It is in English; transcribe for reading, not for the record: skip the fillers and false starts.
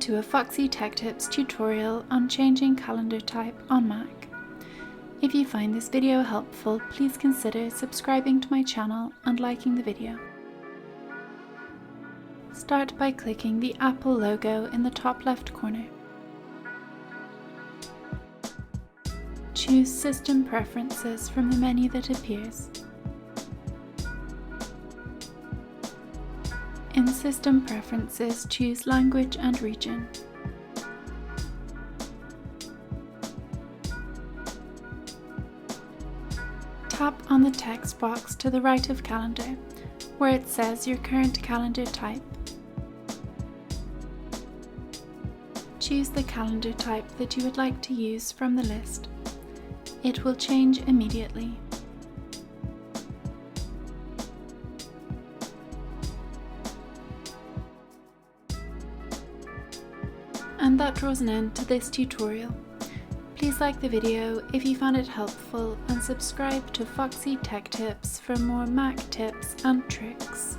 to a Foxy Tech Tips tutorial on changing calendar type on Mac. If you find this video helpful, please consider subscribing to my channel and liking the video. Start by clicking the Apple logo in the top left corner. Choose System Preferences from the menu that appears. In System Preferences, choose Language and Region. Tap on the text box to the right of Calendar, where it says your current calendar type. Choose the calendar type that you would like to use from the list. It will change immediately. And that draws an end to this tutorial. Please like the video if you found it helpful and subscribe to Foxy Tech Tips for more Mac tips and tricks.